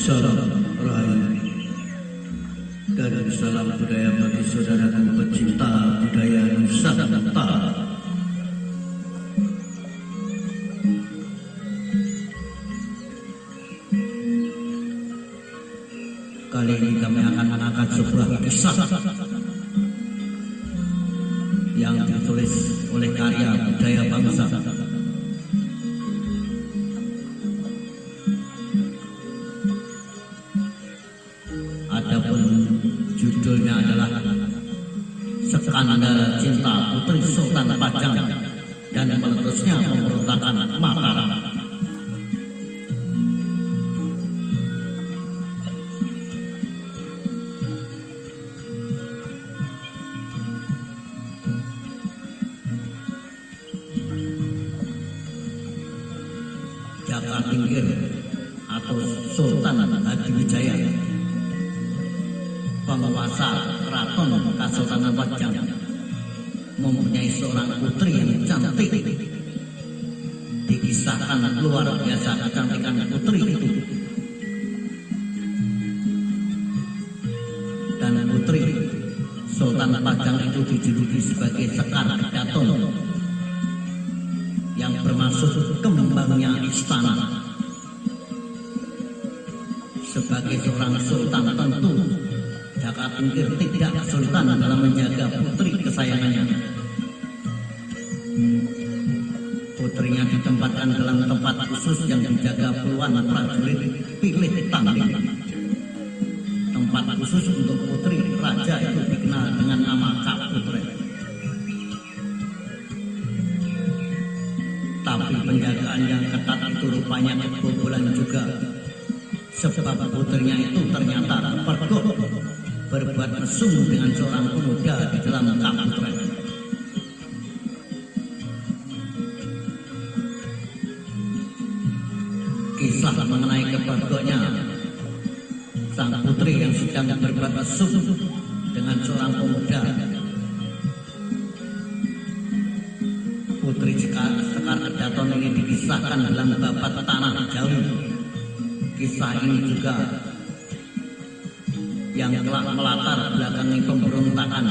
Salam Rahayu dan salam budaya bagi saudaraku pecinta budaya Nusantara. Kali ini kami akan mengangkat sebuah kisah yang ditulis oleh karya budaya bangsa. Adapun judulnya adalah Skandal Cinta Putri Sultan Pajang dan Meletusnya Pemberontakan Mataram. Jakatingkir atau Sultan Hadiwijaya, penguasa keraton Kesultanan Pajang, mempunyai seorang putri yang cantik. Dikisahkan luar biasa kecantikan putri itu, dan putri Sultan Pajang itu dijuluki sebagai Sekar Kedaton, yang bermaksud kembangnya istana. Sebagai seorang sultan tentu Jakatingkir tidak kesulitan dalam menjaga putri kesayangannya. Putrinya ditempatkan dalam tempat khusus yang dijaga puluhan prajurit pilih tanding. Tempat khusus untuk putri raja itu dikenal dengan nama Kaputren. Tapi penjagaan yang ketat itu rupanya kebobolan juga, sebab putrinya itu ternyata pergok berbuat mesum dengan seorang pemuda di dalam Kaputren. Kisah mengenai kepergoknya sang putri yang sedang berbuat mesum dengan seorang pemuda. Putri Sekar Kedaton ini dikisahkan dalam Babat Tanah Jawi. Kisah ini juga yang telah melatar belakangi pemberontakan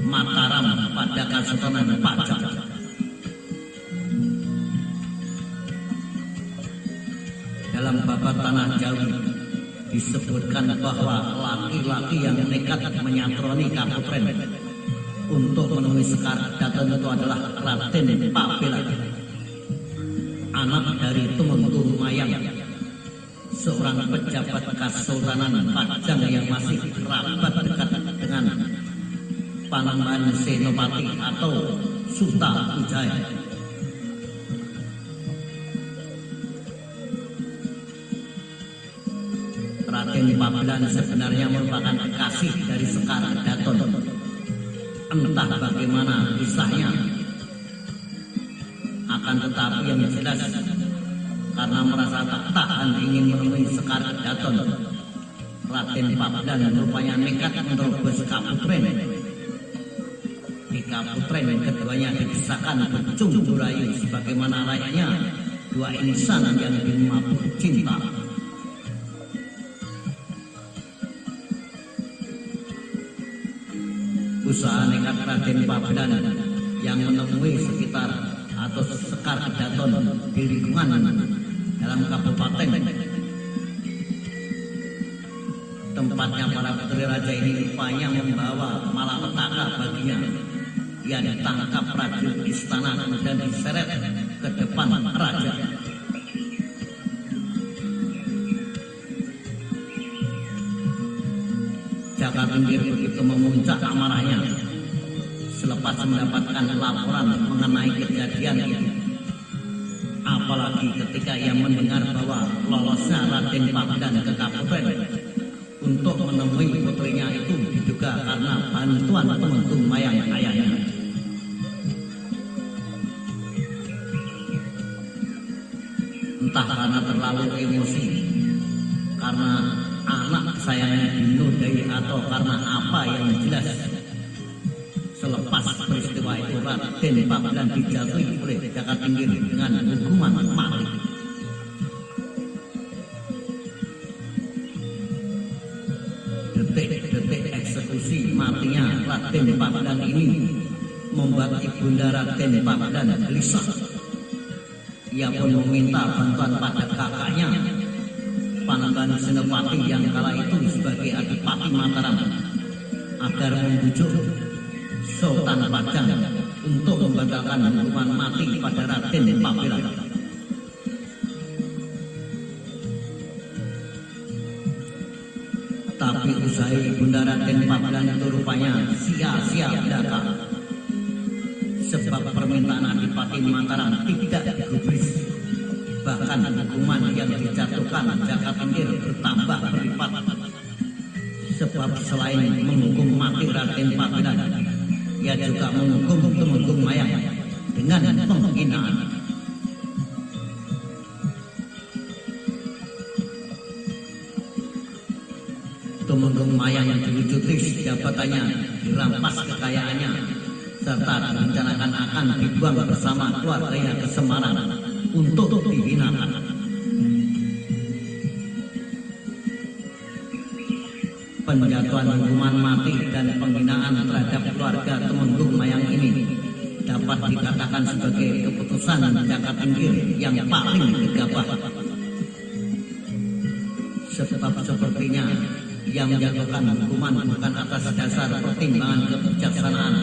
Mataram pada Kesultanan Pajang. Dalam Babat Tanah Jawi disebutkan bahwa laki-laki yang nekat menyatroni Kaputren untuk menemui Sekar Kedaton itu adalah Raden Papela, anak dari Tumenggung Mayang, seorang pejabat Kesultanan Pajang yang masih kerabat dekat dengan Panembahan Senopati atau Suta Wijaya. Raden Papela sebenarnya merupakan kekasih dari Sekar Kedaton. Entah bagaimana kisahnya, akan tetapi yang jelas karena merasa tak tahan ingin menemui Sekar Kedaton, Raden Papela rupanya nekat menerobos Kaputren. Di Kaputren keduanya dikisahkan bercung durayu sebagaimana layaknya dua insan yang dimabuk cinta. Usaha nekat Raden Papela yang menemui sekitar atau Sekar Kedaton di lingkungan dalam kabupaten tempatnya para putri raja ini rupanya membawa malapetaka baginya. Ia ditangkap prajurit istana dan diseret ke depan raja. Jakatingkir begitu memuncak amarahnya selepas mendapatkan laporan mengenai kejadian itu. Apalagi ketika ia mendengar bahwa lolosnya Raden Papela ke Kaputren untuk menemui putrinya itu diduga karena bantuan Tumenggung Mayang ayahnya. Entah karena terlalu emosi, karena anak kesayangannya dinodai, atau karena apa yang jelas, selepas peristiwa itu Raden Papela dijatuhi oleh Jakatingkir dengan hukuman mati. kondisi matinya Raden Pabdan ini membuat ibunda Raden Pabdan gelisah. Ia pun meminta bantuan pada kakaknya Panembahan Senopati yang kala itu sebagai Adipati Mataram agar membujuk Sultan Padang untuk membatalkan hukuman mati pada Raden Pabdan. Tapi usai ibunda Raden Pabdan itu rupanya sia-sia belaka, sebab permintaan Adipati Mataram tidak digubris. Bahkan hukuman yang dijatuhkan Jaka Tingkir bertambah berlipat. Sebab selain menghukum mati Raden Pabdan, ia juga menghukum Tumenggung Mayang dengan penghinaan. Tumenggung Mayang yang dilucuti jabatannya, dirampas kekayaannya, serta direncanakan akan dibuang bersama keluarganya ke Semarang untuk dihinakan. Penjatuhan hukuman mati dan penghinaan terhadap keluarga Tumenggung Mayang ini dapat dikatakan sebagai keputusan Jaka Tingkir yang paling gegabah. Sebab sepertinya ia menjatuhkan hukuman bukan atas dasar pertimbangan kebijaksanaan,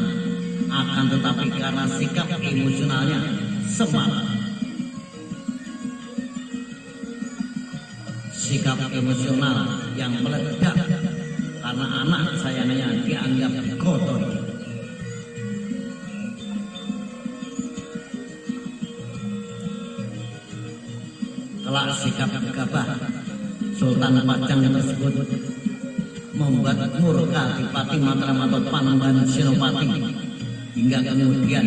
akan tetapi karena sikap emosionalnya semata. Sikap emosional yang meledak karena anak sayangnya dianggap kotor. Kelak sikap gegabah Sultan Padang tersebut membuat murka Adipati Mataram atau Panembahan Senopati, hingga kemudian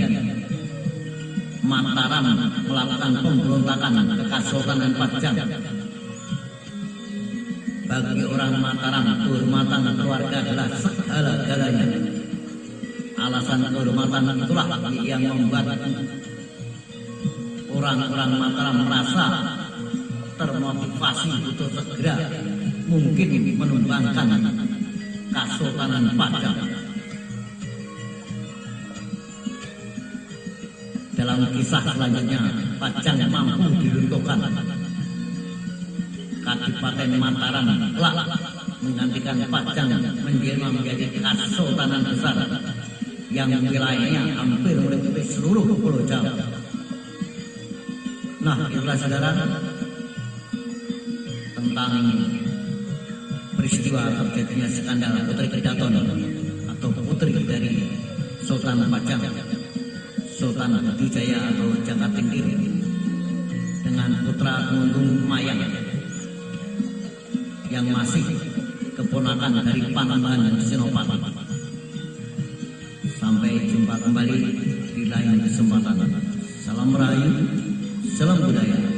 Mataram melakukan pemberontakan ke Kesultanan Padang. Bagi orang Mataram, kehormatan keluarga adalah segala-galanya. Alasan kehormatan itulah yang membuat orang-orang Mataram merasa termotivasi untuk segera mungkin menumbangkan Kesultanan Padang. Dalam kisah selanjutnya, Padang mampu diruntuhkan. Kadipaten Mataram kelak menggantikan Padang menjadi Kesultanan besar yang wilayahnya hampir meliputi seluruh Pulau Jawa. Nah, itulah saudara tentang peristiwa terjadinya skandal Putri Kedaton atau putri dari Sultan Padang, Sultan Budijaya atau Jaka Tingkir, dengan putra Tumenggung Mayang yang masih keponakan dari Panembahan Senopati. Sampai jumpa kembali di lain kesempatan. Salam Rahayu, salam budaya.